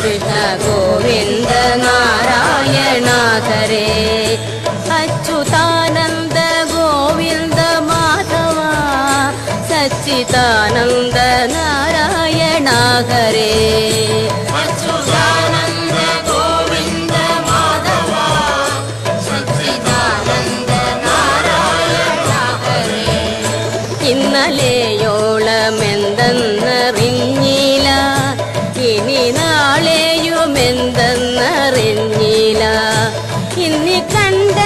കൃഷ്ണ ഗോവിന്ദ നാരായണ ഹരേ അച്യുതാനന്ദ ഗോവിന്ദ മാധവ സച്ചിദാനന്ദ നാരായണ ഹരേ അച്യുതാനന്ദ ഗോവിന്ദ മാധവ സച്ചിദാനന്ദ നാരായണ ഹരേ ഇന്നലെയോളമെന്തെന്നറിഞ്ഞില്ല ഇനി നാളെയുമെന്തെന്നറിഞ്ഞില്ല ഇന്നി കണ്ട